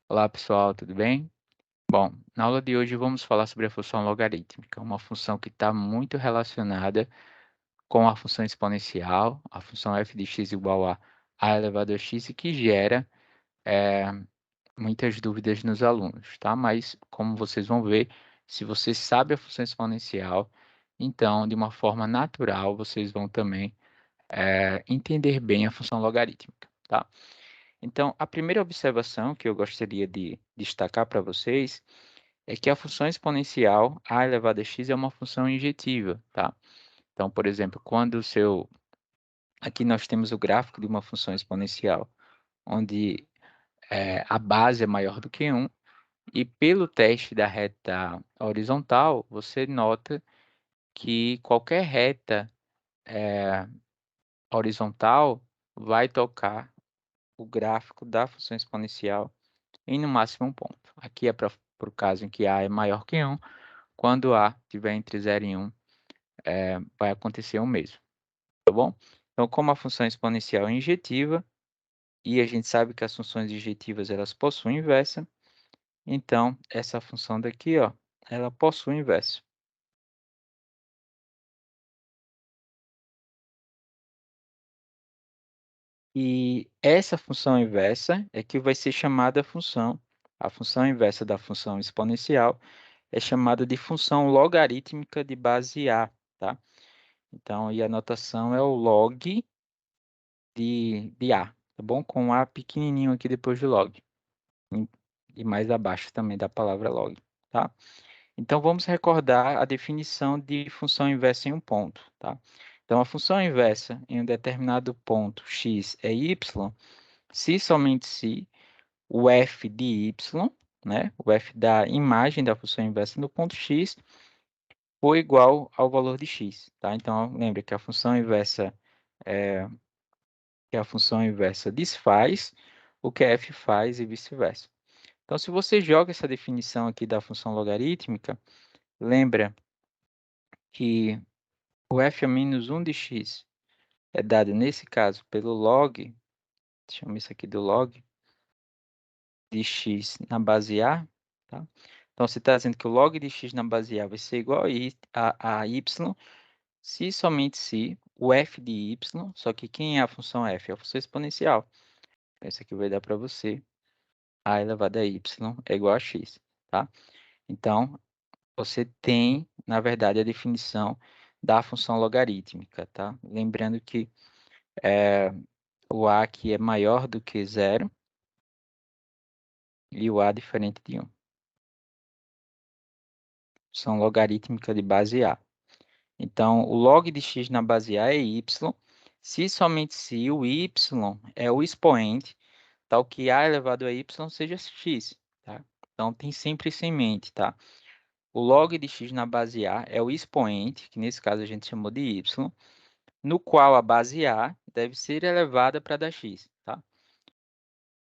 Olá pessoal, tudo bem? Bom, na aula de hoje vamos falar sobre a função logarítmica, uma função que está muito relacionada com a função exponencial, a função f de x igual a elevado a x, e que gera eh, muitas dúvidas nos alunos, tá? Mas, como vocês vão ver, se você sabe a função exponencial, então, de uma forma natural, vocês vão também entender bem a função logarítmica, tá? Então, a primeira observação que eu gostaria de destacar para vocês é que a função exponencial a elevado a x é uma função injetiva, tá? Então, por exemplo, quando o seu aqui nós temos o gráfico de uma função exponencial, onde a base é maior do que 1, e pelo teste da reta horizontal, você nota que qualquer reta horizontal vai tocar o gráfico da função exponencial em no máximo um ponto. Aqui é para o caso em que A é maior que 1, quando A estiver entre 0 e 1, vai acontecer o mesmo, tá bom? Então, como a função exponencial é injetiva, e a gente sabe que as funções injetivas elas possuem inversa, então essa função daqui, ó, ela possui inverso. E essa função inversa é que vai ser chamada a função inversa da função exponencial é chamada de função logarítmica de base A, tá? Então, e a notação é o log de A, tá bom? Com A pequenininho aqui depois do log. em- E mais abaixo também da palavra log, tá? Então, vamos recordar a definição de função inversa em um ponto, tá? Então, a função inversa em um determinado ponto x é y, se somente se o f de y, né, o f da imagem da função inversa no ponto x for igual ao valor de x, tá? Então, lembra que a função inversa desfaz o que f faz e vice-versa. Então, se você joga essa definição aqui da função logarítmica, lembra que o f a menos 1 de x é dado, nesse caso, pelo log, chama isso aqui do log, de x na base A, tá? Então, você está dizendo que o log de x na base A vai ser igual a y, se e somente se o f de y, só que quem é a função f? É a função exponencial. Então, isso aqui vai dar para você a elevado a y é igual a x, tá? Então, você tem, na verdade, a definição da função logarítmica, tá? Lembrando que o a aqui é maior do que zero e o a diferente de 1. Função logarítmica de base A. Então, o log de x na base A é y, se e somente se o y é o expoente, tal que a elevado a y seja x, tá? Então, tem sempre isso em mente, tá? O log de x na base A é o expoente, que nesse caso a gente chamou de y, no qual a base A deve ser elevada para dar x, tá?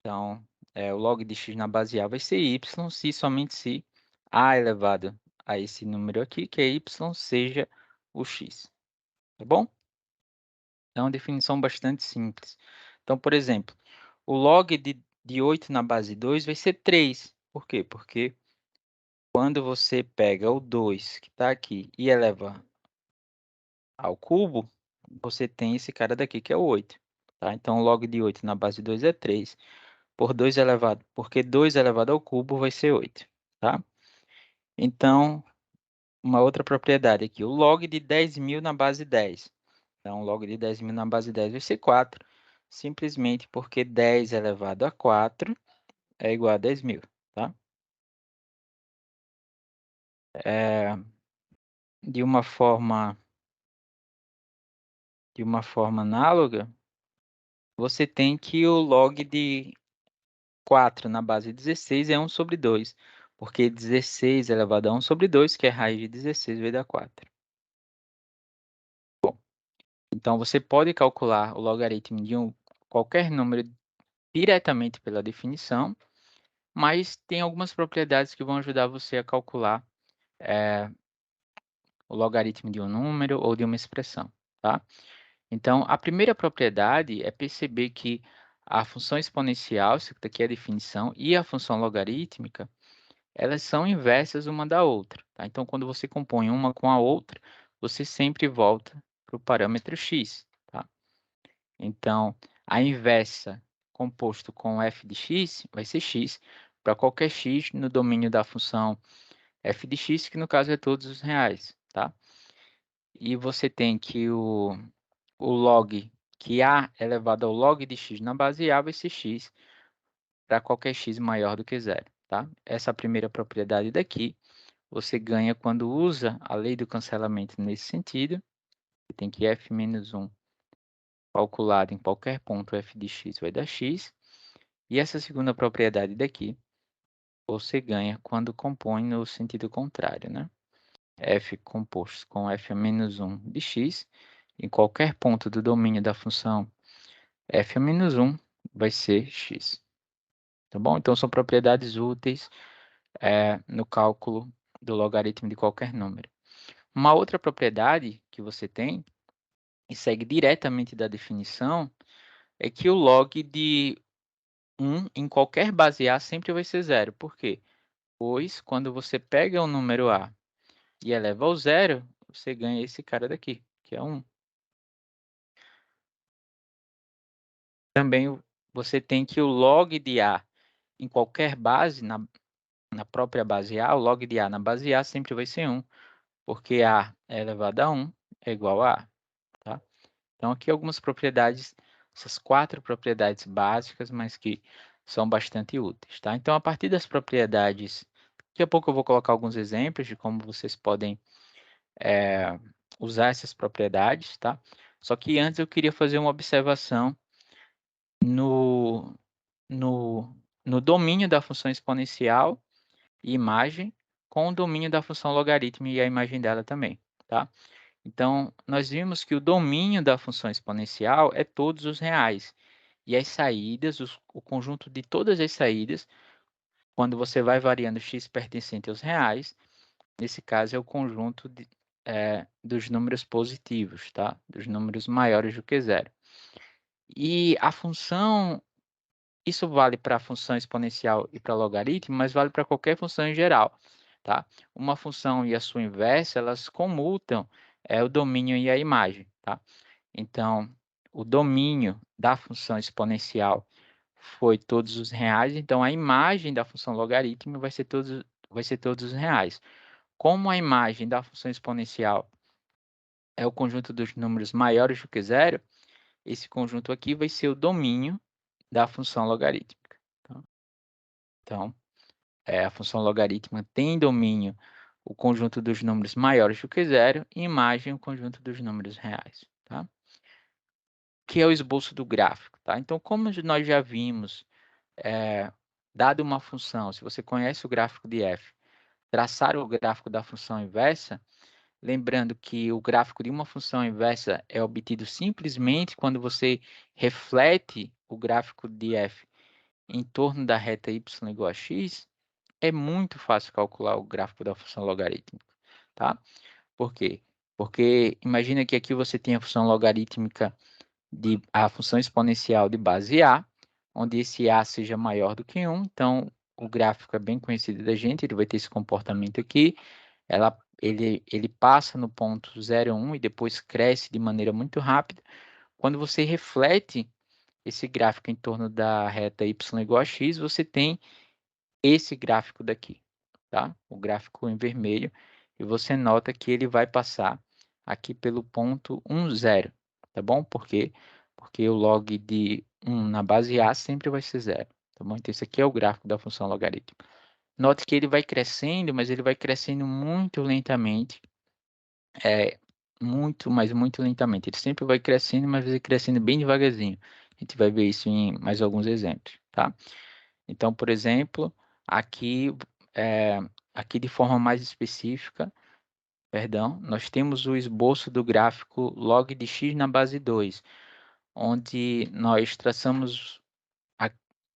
Então, o log de x na base A vai ser y, se somente se A elevado a esse número aqui, que é y, seja o x, tá bom? É uma definição bastante simples. Então, por exemplo, o log de 8 na base 2 vai ser 3. Por quê? Porque quando você pega o 2 que está aqui e eleva ao cubo, você tem esse cara daqui que é o 8. Tá? Então, o log de 8 na base 2 é 3. Porque 2 elevado ao cubo vai ser 8. Tá? Então, uma outra propriedade aqui, o log de 10.000 na base 10. Então, log de 10.000 na base 10 vai ser 4, simplesmente porque 10 elevado a 4 é igual a 10.000, tá? É, de uma forma, de uma forma análoga, você tem que o log de 4 na base 16 é 1 sobre 2, porque 16 elevado a 1 sobre 2, que é raiz de 16, vai dar 4. Então, você pode calcular o logaritmo de qualquer número diretamente pela definição, mas tem algumas propriedades que vão ajudar você a calcular o logaritmo de um número ou de uma expressão, tá? Então, a primeira propriedade é perceber que a função exponencial, isso daqui é a definição, e a função logarítmica, elas são inversas uma da outra, tá? Então, quando você compõe uma com a outra, você sempre volta para o parâmetro x, tá? Então, a inversa composto com f de x vai ser x para qualquer x no domínio da função f de x, que no caso é todos os reais, tá? E você tem que o log, que a elevado ao log de x na base a vai ser x para qualquer x maior do que zero, tá? Essa primeira propriedade daqui, você ganha quando usa a lei do cancelamento nesse sentido. Você tem que f menos 1 calculado em qualquer ponto f de x vai dar x. E essa segunda propriedade daqui, você ganha quando compõe no sentido contrário, né? F composto com f menos 1 de x, em qualquer ponto do domínio da função f menos 1 vai ser x. Tá bom? Então, são propriedades úteis no cálculo do logaritmo de qualquer número. Uma outra propriedade que você tem, e segue diretamente da definição, é que o log de 1 em qualquer base A sempre vai ser zero. Por quê? Pois, quando você pega o número A e eleva ao zero, você ganha esse cara daqui, que é 1. Também você tem que o log de A em qualquer base, na própria base A, o log de A na base A sempre vai ser 1, porque A é elevado a 1 é igual a A, tá? Então, aqui algumas propriedades, essas 4 propriedades básicas, mas que são bastante úteis, tá? Então, a partir das propriedades, daqui a pouco eu vou colocar alguns exemplos de como vocês podem usar essas propriedades, tá? Só que antes eu queria fazer uma observação no, no, no domínio da função exponencial e imagem com o domínio da função logaritmo e a imagem dela também, tá? Então, nós vimos que o domínio da função exponencial é todos os reais. E as saídas, o conjunto de todas as saídas, quando você vai variando x pertencente aos reais, nesse caso é o conjunto dos números positivos, tá? Dos números maiores do que zero. E a função, isso vale para a função exponencial e para logaritmo, mas vale para qualquer função em geral, tá? Uma função e a sua inversa, elas comutam o domínio e a imagem, tá? Então, o domínio da função exponencial foi todos os reais, então a imagem da função logaritmo vai ser todos os reais. Como a imagem da função exponencial é o conjunto dos números maiores do que zero, esse conjunto aqui vai ser o domínio da função logarítmica, tá? Então, a função logarítmica tem domínio o conjunto dos números maiores do que zero e imagem o conjunto dos números reais, tá? Que é o esboço do gráfico, tá? Então, como nós já vimos, dado uma função, se você conhece o gráfico de f, traçar o gráfico da função inversa, lembrando que o gráfico de uma função inversa é obtido simplesmente quando você reflete o gráfico de f em torno da reta y igual a x, é muito fácil calcular o gráfico da função logarítmica, tá? Por quê? Porque imagina que aqui você tem a função logarítmica de a função exponencial de base A, onde esse A seja maior do que 1, então o gráfico é bem conhecido da gente, ele vai ter esse comportamento aqui, ele passa no ponto 0, 1 e depois cresce de maneira muito rápida. Quando você reflete esse gráfico em torno da reta y igual a x, você tem esse gráfico daqui, tá? O gráfico em vermelho, e você nota que ele vai passar aqui pelo ponto 1, 0, tá bom? Por quê? Porque o log de 1 na base A sempre vai ser 0, tá bom? Então, esse aqui é o gráfico da função logarítmica. Note que ele vai crescendo, mas ele vai crescendo muito lentamente, mas muito lentamente. Ele sempre vai crescendo, mas vai crescendo bem devagarzinho. A gente vai ver isso em mais alguns exemplos, tá? Então, por exemplo, aqui, aqui de forma mais específica, perdão, nós temos o esboço do gráfico log de x na base 2, onde nós traçamos,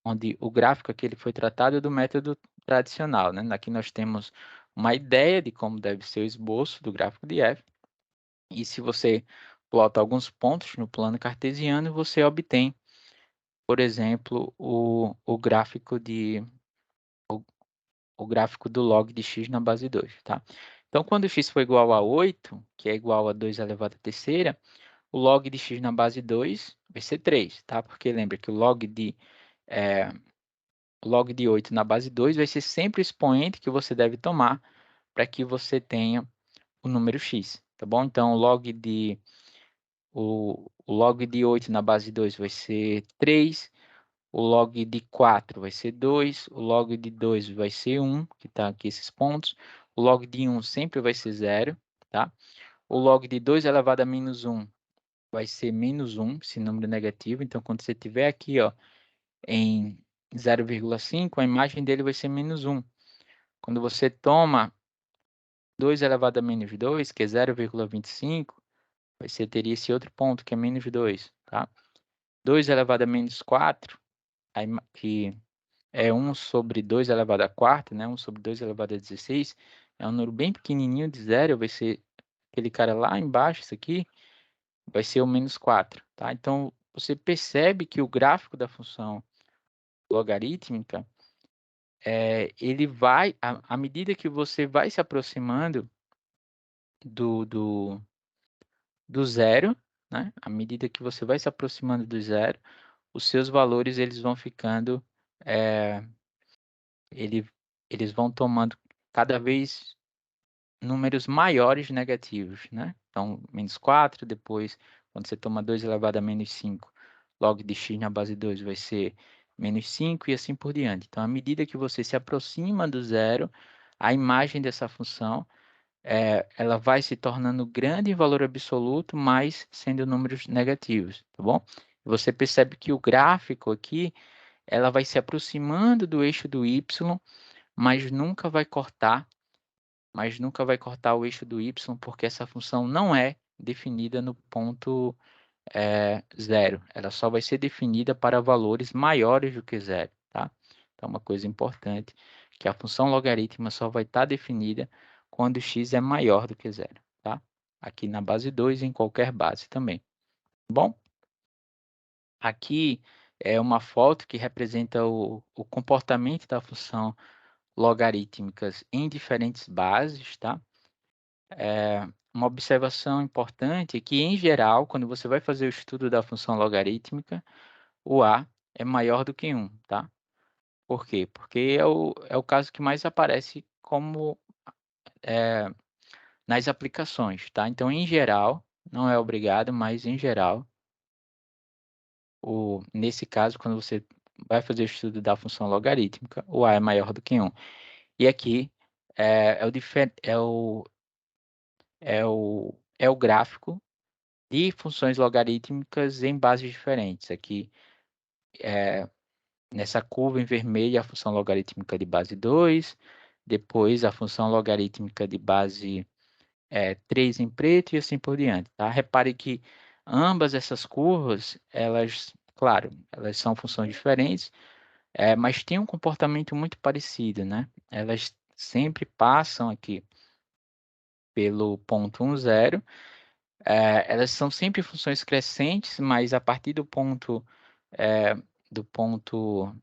onde o gráfico aqui ele foi tratado do método tradicional, né? Aqui nós temos uma ideia de como deve ser o esboço do gráfico de f, e se você plota alguns pontos no plano cartesiano, você obtém por exemplo, o gráfico o gráfico do log de x na base 2, tá? Então, quando x for igual a 8, que é igual a 2 elevado à terceira, o log de x na base 2 vai ser 3, tá? Porque lembra que o log de 8 na base 2 vai ser sempre o expoente que você deve tomar para que você tenha o número x, tá bom? Então, o log de 8 na base 2 vai ser 3, o log de 4 vai ser 2, o log de 2 vai ser 1, que está aqui esses pontos, o log de 1 sempre vai ser 0, tá? O log de 2 elevado a menos 1 vai ser menos 1, esse número negativo, então quando você tiver aqui, ó, em 0,5, a imagem dele vai ser menos 1. Quando você toma 2 elevado a menos 2, que é 0,25, você teria esse outro ponto, que é menos 2, tá? 2 elevado a menos 4, que é 1 sobre 2 elevado a quarta, né? 1 sobre 2 elevado a 16, é um número bem pequenininho de zero, vai ser aquele cara lá embaixo, isso aqui, vai ser o menos 4, tá? Então, você percebe que o gráfico da função logarítmica, ele vai, à medida que você vai se aproximando do, do, do zero, né? À medida que você vai se aproximando do zero, os seus valores eles vão ficando, é, ele, eles vão tomando cada vez números maiores negativos, né? Então, menos 4, depois, quando você toma 2 elevado a menos 5, log de x na base 2 vai ser menos 5 e assim por diante. Então, à medida que você se aproxima do zero, a imagem dessa função ela vai se tornando grande em valor absoluto, mas sendo números negativos, tá bom? Você percebe que o gráfico aqui, ela vai se aproximando do eixo do y, mas nunca vai cortar, o eixo do y, porque essa função não é definida no ponto zero. Ela só vai ser definida para valores maiores do que zero, tá? Então, uma coisa importante, que a função logarítmica só vai estar definida quando x é maior do que zero, tá? Aqui na base 2 e em qualquer base também. Bom, aqui é uma foto que representa o comportamento da função logarítmicas em diferentes bases, tá? Uma observação importante é que, em geral, quando você vai fazer o estudo da função logarítmica, o A é maior do que 1, tá? Por quê? Porque é o caso que mais aparece como nas aplicações, tá? Então, em geral, não é obrigado, mas em geral, nesse caso, quando você vai fazer o estudo da função logarítmica, o A é maior do que 1. E aqui é o gráfico de funções logarítmicas em bases diferentes. Aqui, nessa curva em vermelho, a função logarítmica de base 2, depois a função logarítmica de base 3 em preto e assim por diante, tá? Repare que ambas essas curvas, elas, claro, elas são funções diferentes, mas têm um comportamento muito parecido, né? Elas sempre passam aqui pelo ponto 1, 0. Elas são sempre funções crescentes, mas a partir é, do ponto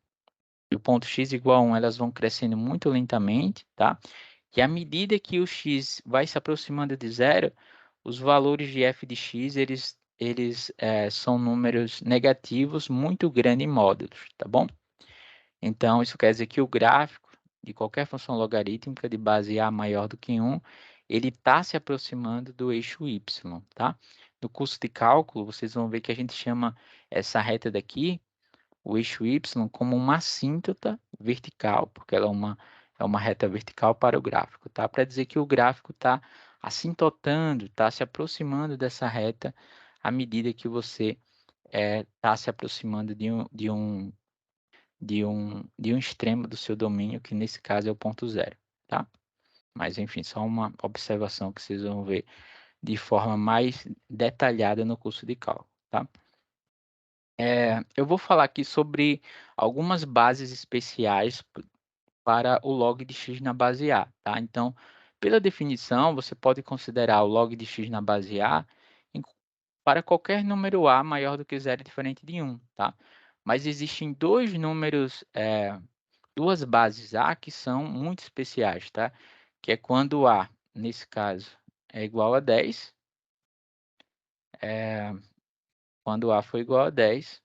do ponto x igual a 1, elas vão crescendo muito lentamente, tá? E à medida que o x vai se aproximando de zero, os valores de f de x, eles são números negativos muito grandes em módulos, tá bom? Então, isso quer dizer que o gráfico de qualquer função logarítmica de base a maior do que 1, ele está se aproximando do eixo y, tá? No curso de cálculo, vocês vão ver que a gente chama essa reta daqui, o eixo y, como uma assíntota vertical, porque ela é uma reta vertical para o gráfico, tá? Para dizer que o gráfico está assintotando, está se aproximando dessa reta à medida que você está se aproximando de um extremo do seu domínio, que nesse caso é o ponto zero, tá? Mas, enfim, só uma observação que vocês vão ver de forma mais detalhada no curso de cálculo, tá? Eu vou falar aqui sobre algumas bases especiais para o log de x na base A, tá? Então, pela definição, você pode considerar o log de x na base A para qualquer número A maior do que zero e diferente de 1, tá? Mas existem dois números, duas bases A que são muito especiais, tá? Que é quando A, nesse caso, é igual a 10, quando A for igual a 10,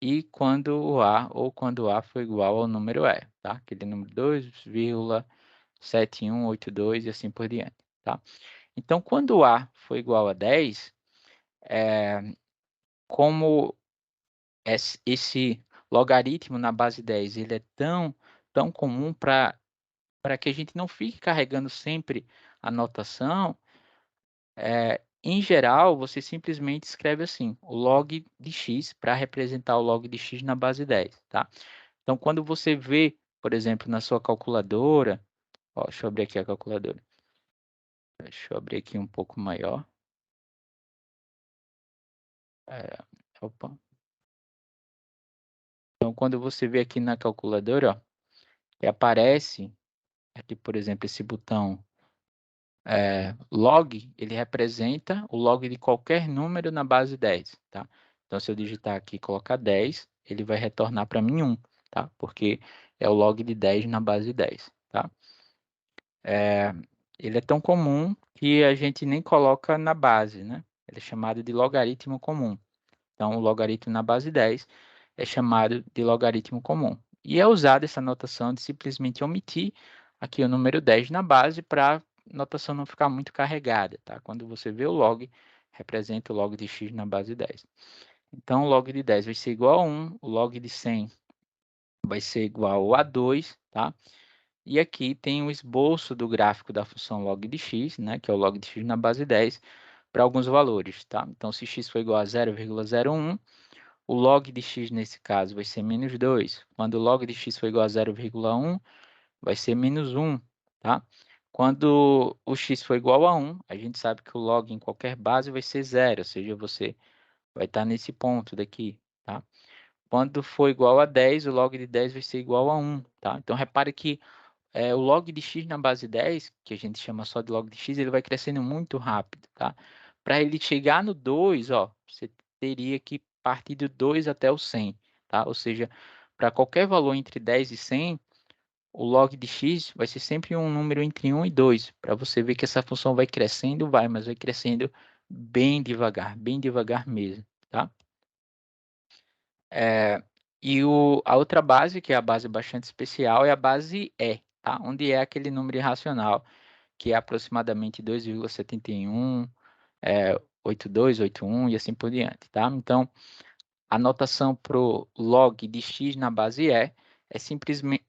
e quando A for igual ao número E, tá? Aquele número 2,7182 e assim por diante, tá? Então, quando A for igual a 10, como esse logaritmo na base 10 ele é tão comum para que a gente não fique carregando sempre a notação, em geral, você simplesmente escreve assim, o log de x para representar o log de x na base 10, tá? Então, quando você vê, por exemplo, na sua calculadora, ó, deixa eu abrir aqui a calculadora. Deixa eu abrir aqui um pouco maior. É, opa. Então, quando você vê aqui na calculadora, ó, que aparece aqui, por exemplo, esse botão log, ele representa o log de qualquer número na base 10, tá? Então, se eu digitar aqui e colocar 10, ele vai retornar para mim 1, tá? Porque é o log de 10 na base 10, tá? Ele é tão comum que a gente nem coloca na base, né? Ele é chamado de logaritmo comum. Então, o logaritmo na base 10 é chamado de logaritmo comum. E é usada essa notação de simplesmente omitir aqui o número 10 na base para a notação não ficar muito carregada, tá? Quando você vê o log, representa o log de x na base 10. Então, o log de 10 vai ser igual a 1, o log de 100 vai ser igual a 2, tá? E aqui tem o esboço do gráfico da função log de x, né, que é o log de x na base 10, para alguns valores, tá? Então, se x for igual a 0,01, o log de x nesse caso vai ser menos 2. Quando o log de x for igual a 0,1, vai ser menos 1, tá? Quando o x for igual a 1, a gente sabe que o log em qualquer base vai ser 0, ou seja, você vai estar nesse ponto daqui, tá? Quando for igual a 10, o log de 10 vai ser igual a 1, tá? Então, repare que o log de x na base 10, que a gente chama só de log de x, ele vai crescendo muito rápido, tá? Para ele chegar no 2, ó, você teria que partir do 2 até o 100, tá? Ou seja, para qualquer valor entre 10 e 100, o log de x vai ser sempre um número entre 1 e 2, para você ver que essa função vai crescendo, mas vai crescendo bem devagar mesmo, tá? É, e a outra base, que é a base bastante especial, é a base E, tá? Onde é aquele número irracional, que é aproximadamente 2,71, 82, 81 e assim por diante, tá? Então, a notação para o log de x na base é simplesmente,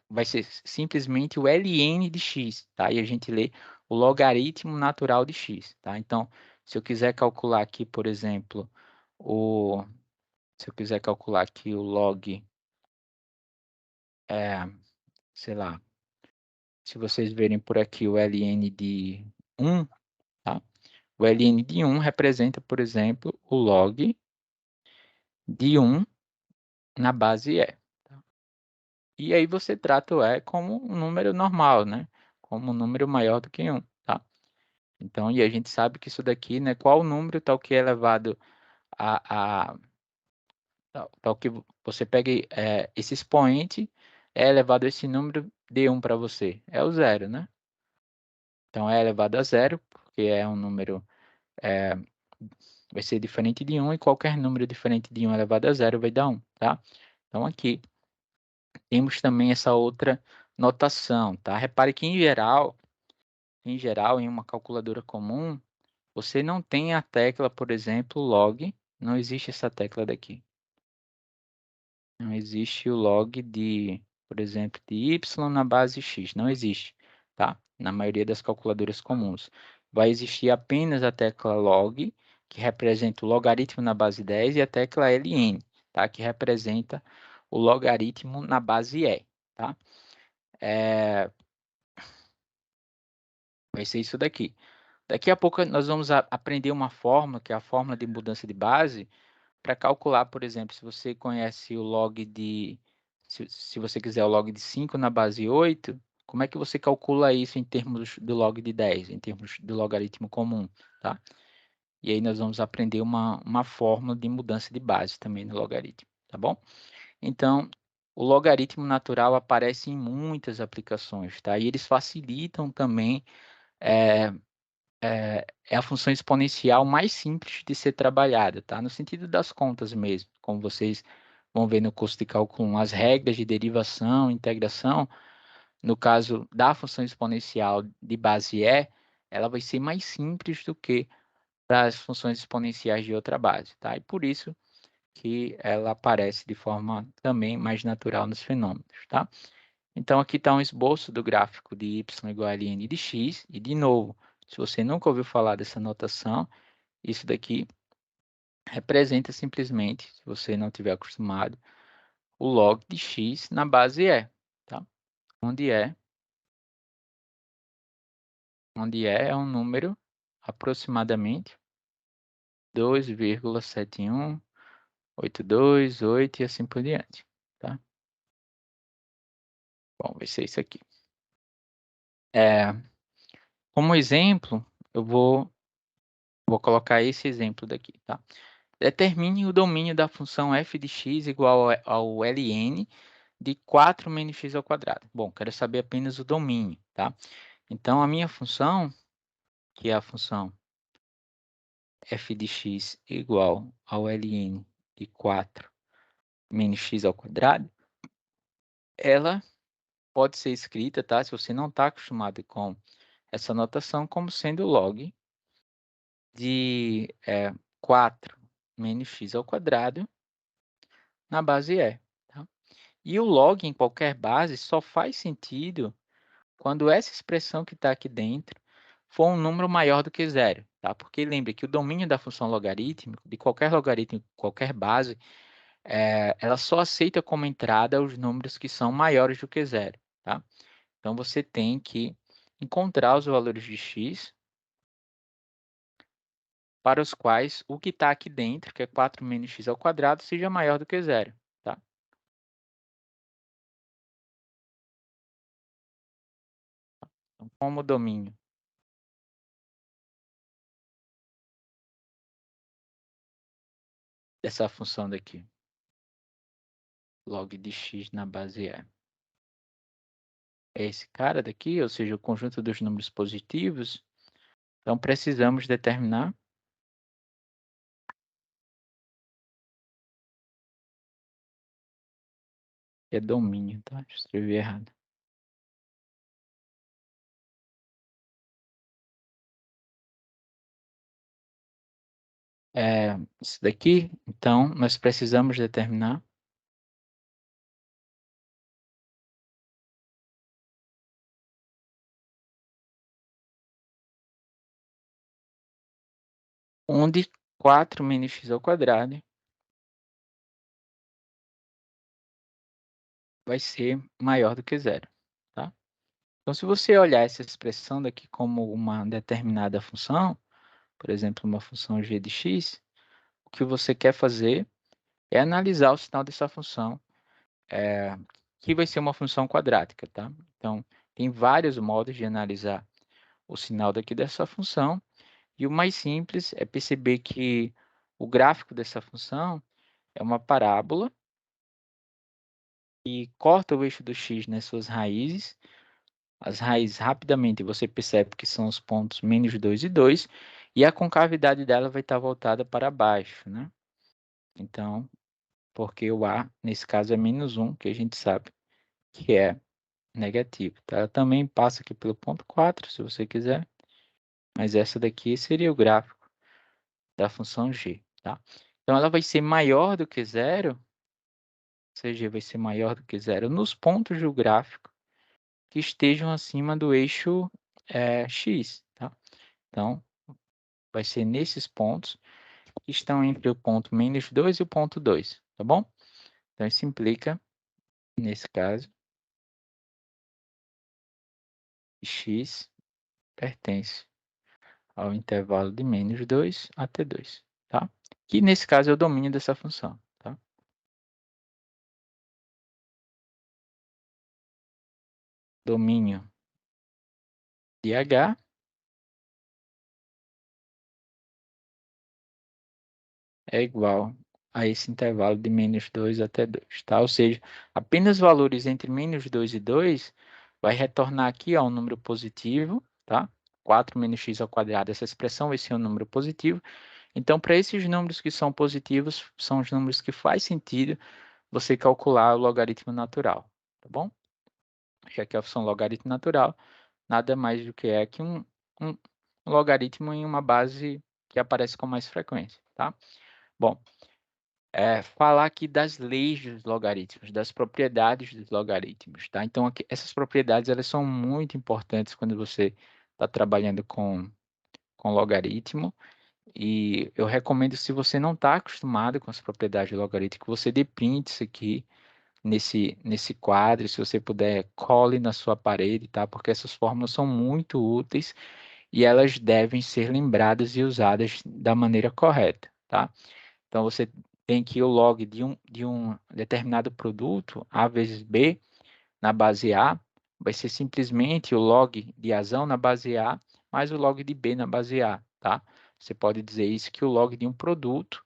vai ser simplesmente o ln de x, tá? E a gente lê o logaritmo natural de x, tá? Então, se eu quiser calcular aqui, por exemplo, o se eu quiser calcular aqui o log, sei lá, se vocês verem por aqui o ln de 1, tá? O ln de 1 representa, por exemplo, o log de 1 na base E. Tá? E aí você trata o E como um número normal, né? Como um número maior do que 1, tá? Então, e a gente sabe que isso daqui, né? Qual número tal que é elevado a tal que você pegue esse expoente, é elevado a esse número de 1 para você. É o zero, né? Então, é elevado a zero, porque é um número, é, vai ser diferente de 1, e qualquer número diferente de 1 elevado a zero vai dar 1, tá? Então, aqui temos também essa outra notação, tá? Repare que, em uma calculadora comum, você não tem a tecla, por exemplo, log, não existe essa tecla daqui. Não existe o log de, por exemplo, de y na base x, não existe, tá? Na maioria das calculadoras comuns. Vai existir apenas a tecla log, que representa o logaritmo na base 10, e a tecla ln, tá? Que representa o logaritmo na base e, tá? Vai ser isso daqui. Daqui a pouco nós vamos aprender uma fórmula, que é a fórmula de mudança de base, para calcular, por exemplo, se você conhece o log de, se você quiser o log de 5 na base 8, como é que você calcula isso em termos do log de 10, em termos do logaritmo comum, tá? E aí nós vamos aprender uma fórmula de mudança de base também no logaritmo, tá bom? Então, o logaritmo natural aparece em muitas aplicações, tá? E eles facilitam também, é, é a função exponencial mais simples de ser trabalhada, tá? No sentido das contas mesmo, como vocês vão ver no curso de cálculo 1, as regras de derivação, integração, no caso da função exponencial de base E, ela vai ser mais simples do que para as funções exponenciais de outra base, tá? E por isso que ela aparece de forma também mais natural nos fenômenos, tá? Então, aqui está um esboço do gráfico de y igual a Ln de x, e de novo, se você nunca ouviu falar dessa notação, isso daqui representa simplesmente, se você não tiver acostumado, o log de x na base E, tá? Onde é um número aproximadamente 2,71828 e assim por diante, tá? Bom, vai ser isso aqui. Como exemplo, eu vou colocar esse exemplo daqui, tá? Determine o domínio da função f de x igual ao ln de 4 menos x ao quadrado. Bom, quero saber apenas o domínio, tá? Então, a minha função, que é a função f de x igual ao ln de 4 menos x ao quadrado, ela pode ser escrita, tá? Se você não está acostumado com essa notação, como sendo log de 4 menos x ao quadrado na base E. Tá? E o log em qualquer base só faz sentido quando essa expressão que está aqui dentro for um número maior do que zero. Tá? Porque lembre que o domínio da função logarítmica, de qualquer logaritmo, qualquer base, ela só aceita como entrada os números que são maiores do que zero. Tá? Então, você tem que encontrar os valores de x para os quais o que está aqui dentro, que é 4 menos x ao quadrado, seja maior do que zero. Tá? Então, como domínio dessa função daqui, log de x na base E, é esse cara daqui, ou seja, o conjunto dos números positivos, então precisamos determinar que é domínio, tá? Escrevi errado. Isso daqui, então, nós precisamos determinar onde 4 menos x ao quadrado vai ser maior do que zero, tá? Então, se você olhar essa expressão daqui como uma determinada função, por exemplo, uma função g de x, o que você quer fazer é analisar o sinal dessa função, que vai ser uma função quadrática, tá? Então, tem vários modos de analisar o sinal daqui dessa função, e o mais simples é perceber que o gráfico dessa função é uma parábola e corta o eixo do x nas suas raízes. As raízes rapidamente você percebe que são os pontos menos 2 e 2, e a concavidade dela vai estar voltada para baixo, né? Então, porque o A, nesse caso, é menos 1, que a gente sabe que é negativo, tá? Ela também passa aqui pelo ponto 4, se você quiser, mas essa daqui seria o gráfico da função g, tá? Então, ela vai ser maior do que zero, ou seja, vai ser maior do que zero nos pontos do gráfico que estejam acima do eixo x, tá? Então, vai ser nesses pontos que estão entre o ponto menos 2 e o ponto 2, tá bom? Então, isso implica, nesse caso, que x pertence ao intervalo de menos 2 até 2, tá? Que nesse caso é o domínio dessa função, tá? Domínio de h é igual a esse intervalo de menos 2 até 2, tá? Ou seja, apenas valores entre menos 2 e 2 vai retornar aqui a um número positivo, tá? 4 menos x ao quadrado, essa expressão vai ser um número positivo. Então, para esses números que são positivos, são os números que faz sentido você calcular o logaritmo natural, tá bom? Já que a função logaritmo natural nada mais do que é que um logaritmo em uma base que aparece com mais frequência, tá? Bom, falar aqui das leis dos logaritmos, das propriedades dos logaritmos, tá? Então, aqui, essas propriedades, elas são muito importantes quando você está trabalhando com logaritmo, e eu recomendo, se você não está acostumado com as propriedades de logaritmo, que você dê print isso aqui nesse quadro, se você puder, cole na sua parede, tá? Porque essas fórmulas são muito úteis e elas devem ser lembradas e usadas da maneira correta, tá? Então, você tem que o log de um determinado produto, A vezes B, na base A, vai ser simplesmente o log de azão na base A, mais o log de B na base A, tá? Você pode dizer isso, que o log de um produto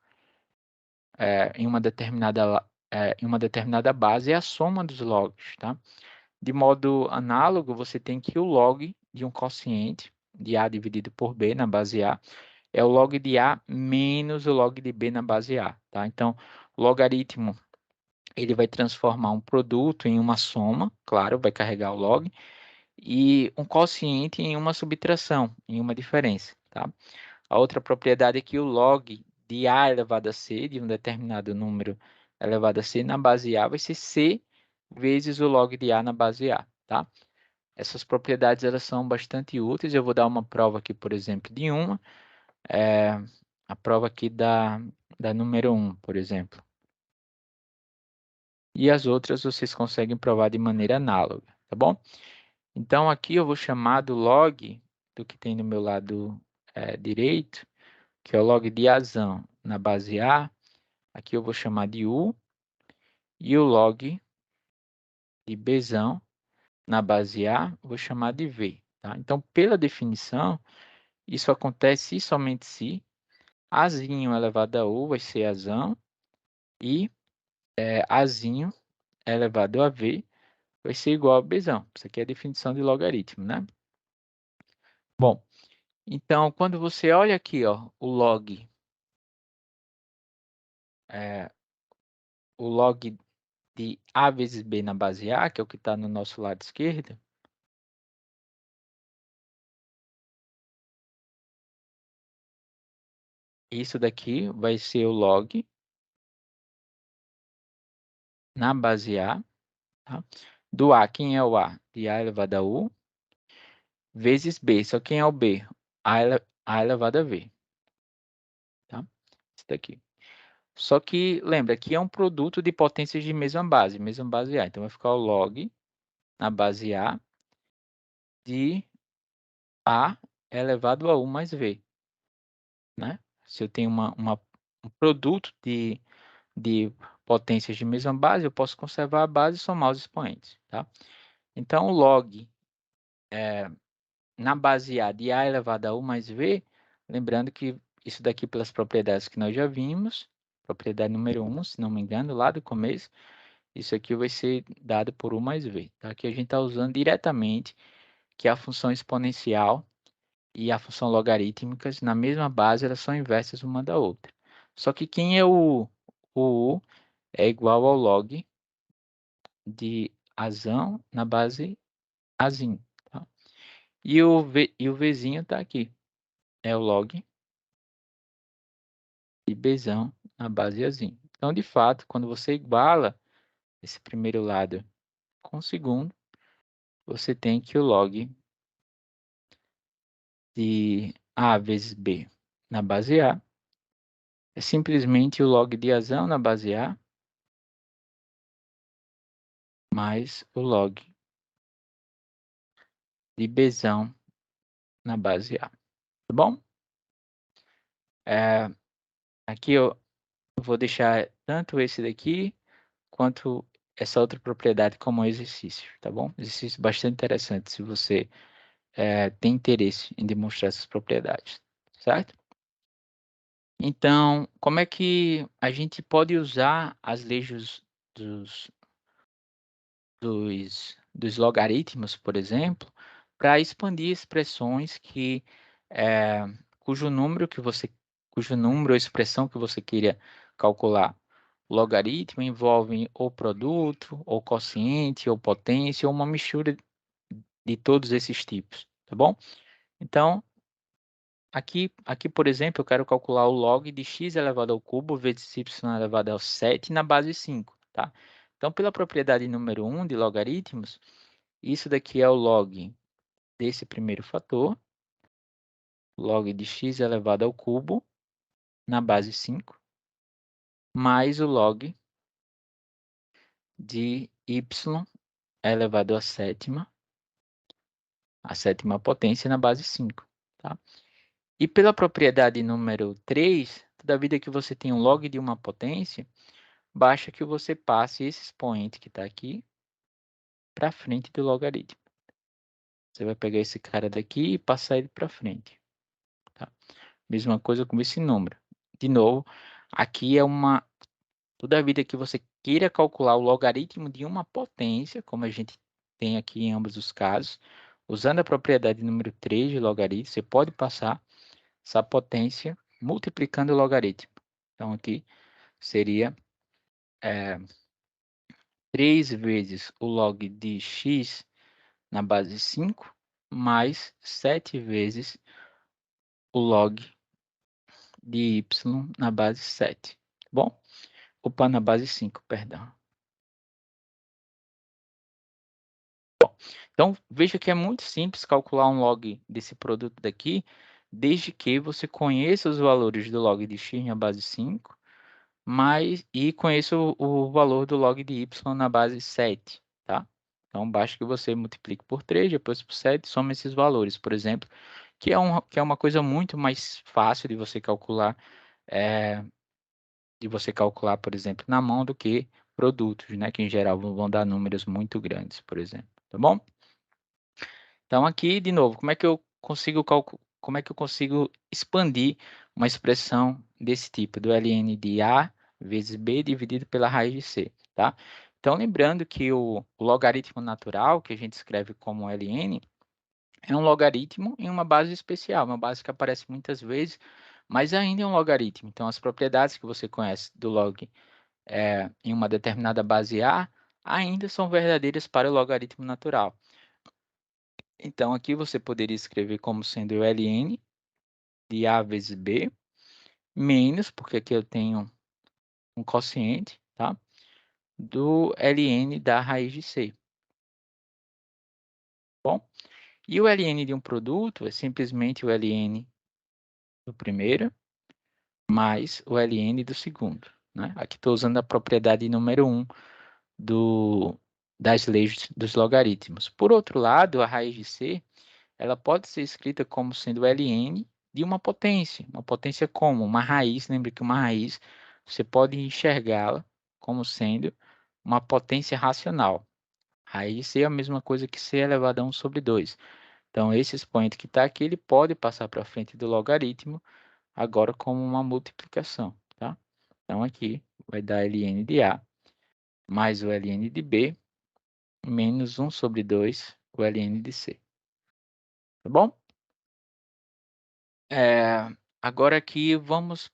em uma determinada base é a soma dos logs, tá? De modo análogo, você tem que o log de um quociente de A dividido por B na base A é o log de A menos o log de B na base A, tá? Então, o logaritmo, ele vai transformar um produto em uma soma, claro, vai carregar o log, e um quociente em uma subtração, em uma diferença, tá? A outra propriedade é que o log de A elevado a C, de um determinado número elevado a C, na base A vai ser C vezes o log de A na base A, tá? Essas propriedades, elas são bastante úteis. Eu vou dar uma prova aqui, por exemplo, de uma. É, a prova aqui da número 1, por exemplo. E as outras vocês conseguem provar de maneira análoga, tá bom? Então, aqui eu vou chamar do log do que tem no meu lado direito, que é o log de azão na base A. Aqui eu vou chamar de U. E o log de Bzão na base A, vou chamar de V, tá? Então, pela definição, isso acontece se somente se Azinho elevado a U vai ser Azão e Azinho elevado a V vai ser igual a Bzão. Isso aqui é a definição de logaritmo, né? Bom, então, quando você olha aqui, ó, é, o log de A vezes B na base A, que é o que está no nosso lado esquerdo, isso daqui vai ser o log na base A, tá? Do A, quem é o A? De A elevado a U, vezes B. Só quem é o B? A elevado a V, tá? Isso daqui. Só que, lembra, que é um produto de potências de mesma base A. Então, vai ficar o log na base A de A elevado a U mais V, né? Se eu tenho um produto de potências de mesma base, eu posso conservar a base e somar os expoentes, tá? Então, o log na base A de A elevado a U mais V, lembrando que isso daqui pelas propriedades que nós já vimos, propriedade número 1, se não me engano, lá do começo, isso aqui vai ser dado por U mais V, tá? Aqui a gente está usando diretamente que a função exponencial e a função logarítmicas, na mesma base, elas são inversas uma da outra. Só que quem é o U é igual ao log de Azão na base Azinho, tá? E o Vzinho está aqui, é o log de Bzão na base Azinho. Então, de fato, quando você iguala esse primeiro lado com o segundo, você tem que o log de A vezes B na base A é simplesmente o log de Azão na base A mais o log de Bzão na base A, tá bom? Aqui eu vou deixar tanto esse daqui quanto essa outra propriedade como exercício, tá bom? Exercício bastante interessante se você tem interesse em demonstrar essas propriedades, certo? Então, como é que a gente pode usar as leis dos dos logaritmos, por exemplo, para expandir expressões que, eh, cujo número que você cujo número ou expressão que você queira calcular. O logaritmo envolve ou produto, ou quociente, ou potência, ou uma mistura de todos esses tipos, tá bom? Então, aqui, por exemplo, eu quero calcular o log de x elevado ao cubo vezes y elevado ao 7 na base 5, tá? Então, pela propriedade número 1 de logaritmos, isso daqui é o log desse primeiro fator, log de x elevado ao cubo na base 5, mais o log de y elevado à sétima potência na base 5, tá? E pela propriedade número 3, toda vida que você tem um log de uma potência, basta que você passe esse expoente que está aqui para frente do logaritmo. Você vai pegar esse cara daqui e passar ele para frente, tá? Mesma coisa com esse número. De novo, aqui é toda vida que você queira calcular o logaritmo de uma potência, como a gente tem aqui em ambos os casos, usando a propriedade número 3 de logaritmo, você pode passar essa potência multiplicando o logaritmo. Então, aqui seria 3 vezes o log de x na base 5, mais 7 vezes o log de y na base 7. Bom, opa, na base 5, perdão. Então, veja que é muito simples calcular um log desse produto daqui, desde que você conheça os valores do log de x na base 5, e conheça o valor do log de y na base 7, tá? Então, basta que você multiplique por 3, depois por 7, soma esses valores, por exemplo, que é uma coisa muito mais fácil de você calcular, por exemplo, na mão do que produtos, né? Que em geral vão dar números muito grandes, por exemplo, tá bom? Então, aqui, de novo, como é que eu consigo expandir uma expressão desse tipo, do ln de A vezes B dividido pela raiz de C, tá? Então, lembrando que o logaritmo natural, que a gente escreve como ln, é um logaritmo em uma base especial, uma base que aparece muitas vezes, mas ainda é um logaritmo. Então, as propriedades que você conhece do log em uma determinada base A ainda são verdadeiras para o logaritmo natural. Então, aqui você poderia escrever como sendo ln de A vezes B, menos, porque aqui eu tenho um quociente, tá? Do ln da raiz de C. Bom, e o ln de um produto é simplesmente o ln do primeiro mais o ln do segundo, né? Aqui estou usando a propriedade número 1 das leis dos logaritmos. Por outro lado, a raiz de C ela pode ser escrita como sendo ln de uma potência. Uma potência como? Uma raiz. Lembre que uma raiz, você pode enxergá-la como sendo uma potência racional. Raiz é a mesma coisa que c elevado a 1 sobre 2. Então, esse expoente que está aqui, ele pode passar para frente do logaritmo, agora como uma multiplicação, tá? Então, aqui vai dar ln de A mais o ln de B, menos 1 sobre 2, o ln de C. Tá bom? Agora aqui vamos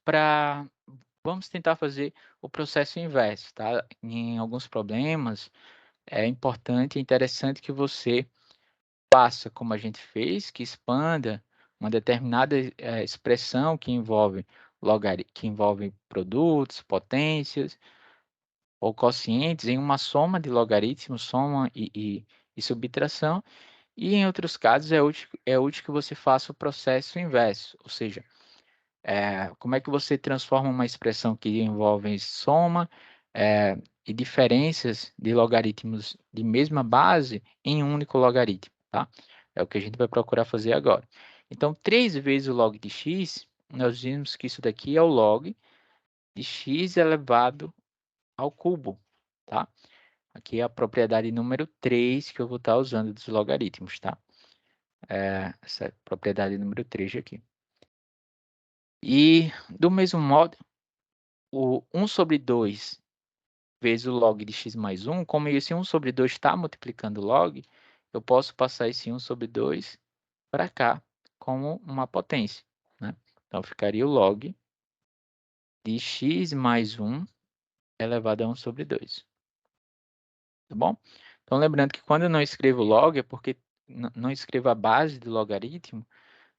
tentar fazer o processo inverso, tá? Em alguns problemas é importante e interessante que você faça como a gente fez, que expanda uma determinada expressão que envolve produtos, potências ou quocientes em uma soma de logaritmos, soma e subtração. E em outros casos é útil que você faça o processo inverso, ou seja, como é que você transforma uma expressão que envolve soma e diferenças de logaritmos de mesma base em um único logaritmo, tá? É o que a gente vai procurar fazer agora. Então, 3 vezes o log de x, nós vimos que isso daqui é o log de x elevado ao cubo, tá? Aqui é a propriedade número 3 que eu vou estar usando dos logaritmos, tá? Essa é a propriedade número 3 aqui. E, do mesmo modo, o 1 sobre 2 vezes o log de x mais 1, como esse 1 sobre 2 está multiplicando o log, eu posso passar esse 1 sobre 2 para cá como uma potência, né? Então, ficaria o log de x mais 1 elevado a 1 sobre 2. Tá bom? Então, lembrando que quando eu não escrevo log, é porque não escrevo a base do logaritmo,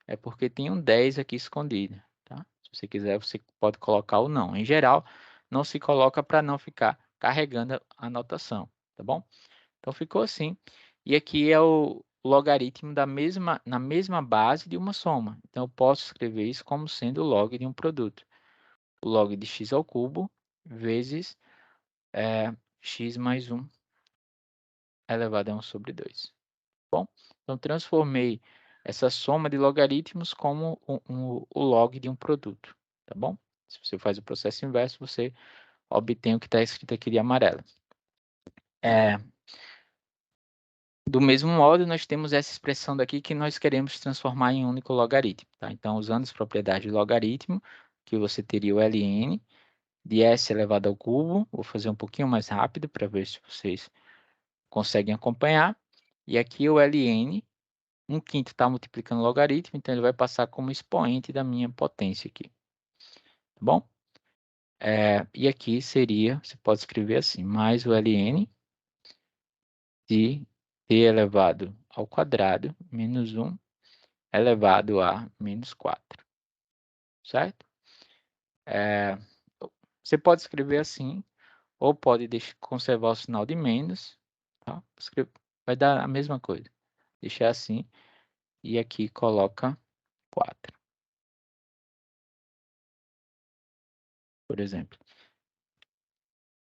é porque tem um 10 aqui escondido, tá? Se você quiser, você pode colocar ou não. Em geral, não se coloca para não ficar carregando a notação, tá bom? Então, ficou assim. E aqui é o logaritmo na mesma base de uma soma. Então, eu posso escrever isso como sendo o log de um produto. O log de x ao cubo vezes x mais 1 elevado a 1 sobre 2. Bom, então transformei essa soma de logaritmos como o log de um produto, tá bom? Se você faz o processo inverso, você obtém o que está escrito aqui de amarelo. Do mesmo modo, nós temos essa expressão daqui que nós queremos transformar em um único logaritmo, tá? Então, usando as propriedades de logaritmo, que você teria o ln de s elevado ao cubo, vou fazer um pouquinho mais rápido para ver se vocês conseguem acompanhar, e aqui o ln 1/5 está multiplicando o logaritmo, então ele vai passar como expoente da minha potência aqui. Tá bom? E aqui seria, você pode escrever assim, mais o ln de t elevado ao quadrado menos 1 elevado a menos 4. Certo? Você pode escrever assim, ou pode conservar o sinal de menos. Tá? Vai dar a mesma coisa. Deixar assim, e aqui coloca 4, por exemplo.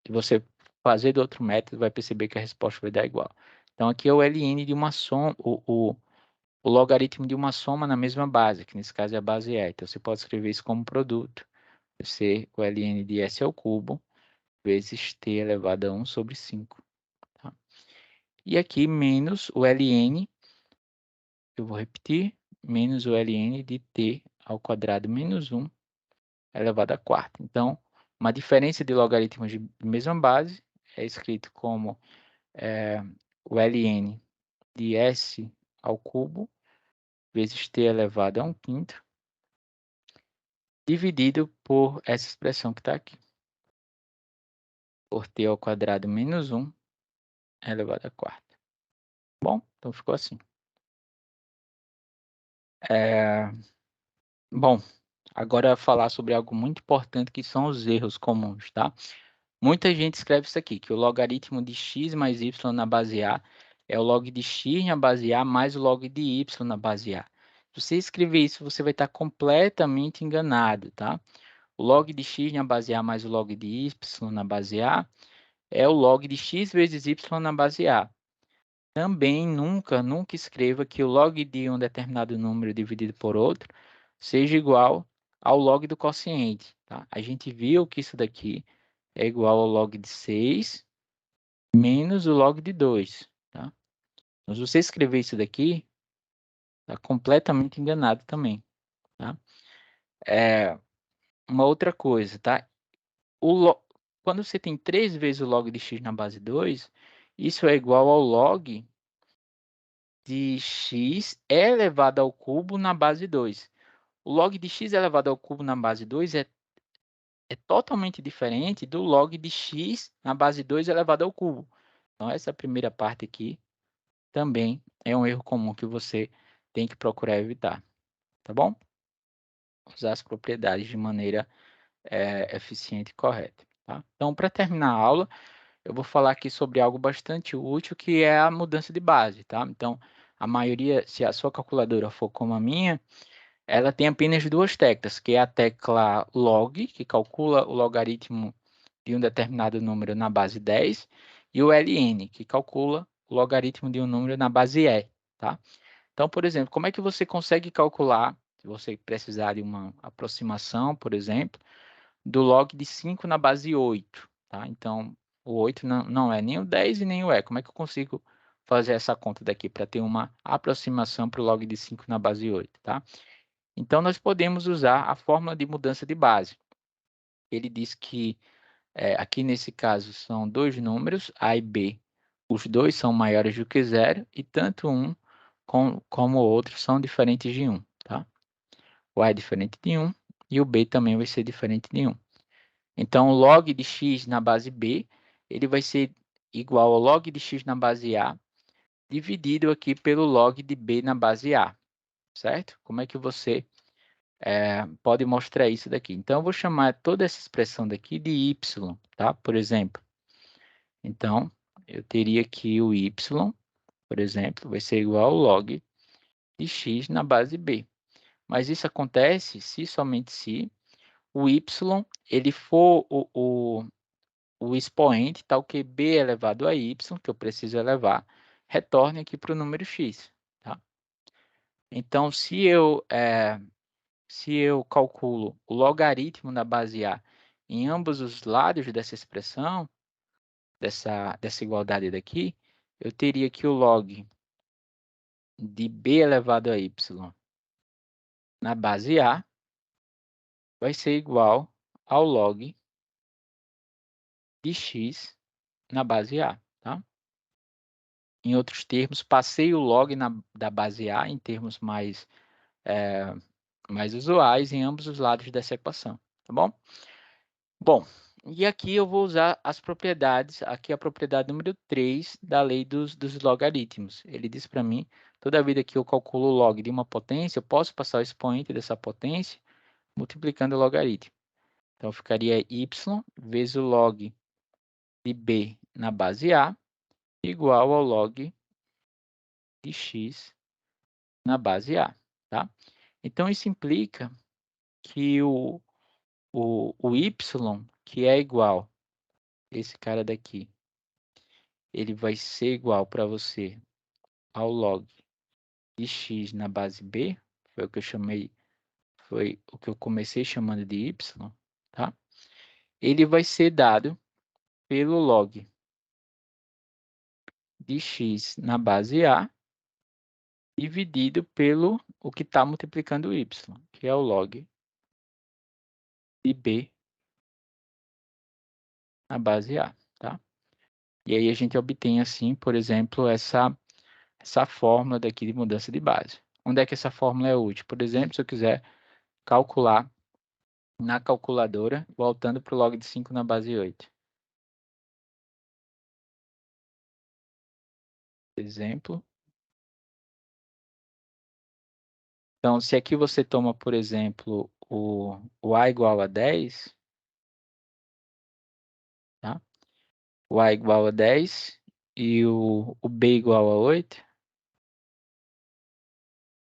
Se você fazer do outro método, vai perceber que a resposta vai dar igual. Então, aqui é o ln de uma soma, o logaritmo de uma soma na mesma base, que nesse caso é a base E. Então, você pode escrever isso como produto. Vai ser o ln de s ao cubo vezes t elevado a 1 sobre 5. Tá? E aqui menos o ln, eu vou repetir, menos o ln de t ao quadrado menos 1 elevado a quarta. Então, uma diferença de logaritmos de mesma base é escrito como o ln de s ao cubo vezes t elevado a 1/5 dividido por essa expressão que está aqui, por t ao quadrado menos 1 elevado a quarta. Bom, então ficou assim. Bom, agora falar sobre algo muito importante que são os erros comuns, tá? Muita gente escreve isso aqui, que o logaritmo de x mais y na base A é o log de x na base A mais o log de y na base A. Se você escrever isso, você vai estar completamente enganado, tá? O log de x na base A mais o log de y na base A é o log de x vezes y na base A. Também nunca escreva que o log de um determinado número dividido por outro seja igual ao log do quociente, tá? A gente viu que isso daqui é igual ao log de 6 menos o log de 2, tá? Então, se você escrever isso daqui, está completamente enganado também, tá? Uma outra coisa, tá? Quando você tem 3 vezes o log de x na base 2, isso é igual ao log de x elevado ao cubo na base 2. O log de x elevado ao cubo na base 2 é totalmente diferente do log de x na base 2 elevado ao cubo. Então, essa primeira parte aqui também é um erro comum que você tem que procurar evitar, tá bom? Usar as propriedades de maneira eficiente e correta, tá? Então, para terminar a aula, eu vou falar aqui sobre algo bastante útil, que é a mudança de base, tá? Então, a maioria, se a sua calculadora for como a minha, ela tem apenas duas teclas, que é a tecla log, que calcula o logaritmo de um determinado número na base 10, e o ln, que calcula o logaritmo de um número na base e, tá? Então, por exemplo, como é que você consegue calcular, se você precisar de uma aproximação, por exemplo, do log de 5 na base 8, tá? Então, o 8 não é nem o 10 e nem o e. Como é que eu consigo fazer essa conta daqui para ter uma aproximação para o log de 5 na base 8, tá? Então, nós podemos usar a fórmula de mudança de base. Ele diz que, aqui nesse caso, são dois números, A e B. Os dois são maiores do que zero e tanto um como o outro são diferentes de 1, tá? O A é diferente de 1 e o B também vai ser diferente de 1. Então, o log de x na base B, ele vai ser igual ao log de x na base A, dividido aqui pelo log de B na base A, certo? Como é que você pode mostrar isso daqui? Então, eu vou chamar toda essa expressão daqui de y, tá? Por exemplo. Então, eu teria que o y, por exemplo, vai ser igual ao log de x na base B. Mas isso acontece se somente se o y ele for o expoente tal que b elevado a y, que eu preciso elevar, retorne aqui para o número x. Tá? Então, se eu calculo o logaritmo na base A em ambos os lados dessa expressão, dessa igualdade daqui, eu teria que o log de b elevado a y na base A vai ser igual ao log de x na base A. Tá? Em outros termos, passei o log da base A em termos mais usuais em ambos os lados dessa equação. Tá bom? Bom, e aqui eu vou usar as propriedades, aqui a propriedade número 3 da lei dos logaritmos. Ele diz para mim, toda vida que eu calculo o log de uma potência, eu posso passar o expoente dessa potência multiplicando o logaritmo. Então, ficaria y vezes o log de b na base A igual ao log de x na base A. Tá? Então, isso implica que o y, que é igual, esse cara daqui, ele vai ser igual para você ao log de x na base B, foi o que eu comecei chamando de y, tá? Ele vai ser dado pelo log de x na base A dividido pelo o que está multiplicando o y, que é o log de B na base A, tá? E aí a gente obtém assim, por exemplo, essa fórmula daqui de mudança de base. Onde é que essa fórmula é útil? Por exemplo, se eu quiser calcular na calculadora, voltando para o log de 5 na base 8. Exemplo. Então, se aqui você toma, por exemplo, o A igual a 10, tá? O A igual a 10 e o B igual a 8.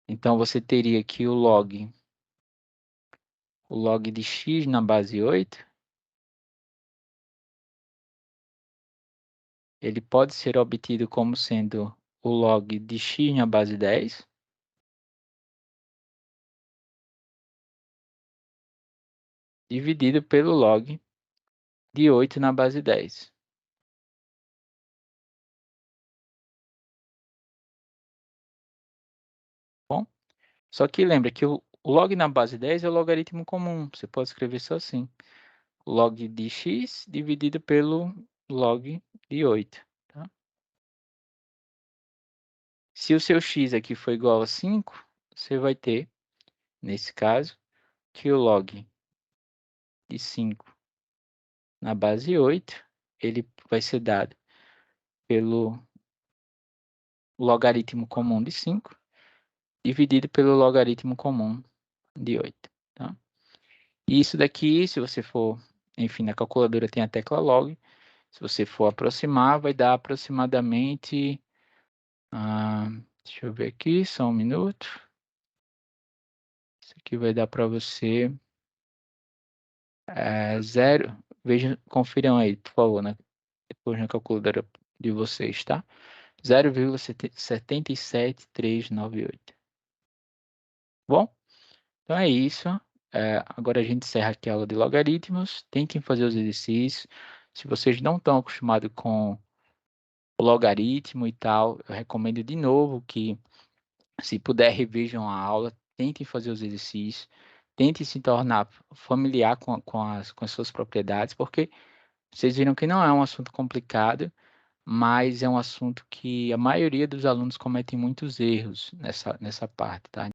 Então, você teria aqui o log de x na base 8. Ele pode ser obtido como sendo o log de x na base 10. Dividido pelo log de 8 na base 10. Bom, só que lembra que o log na base 10 é o logaritmo comum. Você pode escrever só assim. Log de x dividido pelo log de 8. Tá? Se o seu x aqui for igual a 5, você vai ter, nesse caso, que o log de 5 na base 8, ele vai ser dado pelo logaritmo comum de 5, dividido pelo logaritmo comum de 8. Tá? E isso daqui, se você for, enfim, na calculadora tem a tecla log, se você for aproximar, vai dar aproximadamente, deixa eu ver aqui, só um minuto. Isso aqui vai dar para você 0, vejam, confiram aí, por favor, depois na calculadora de vocês, tá? 0,77398. Bom, então é isso. Agora a gente encerra aqui a aula de logaritmos. Tentem fazer os exercícios. Se vocês não estão acostumados com o logaritmo e tal, eu recomendo de novo que, se puder, revejam a aula. tentem fazer os exercícios, tentem se tornar familiar com as suas propriedades, porque vocês viram que não é um assunto complicado, mas é um assunto que a maioria dos alunos cometem muitos erros nessa parte, tá?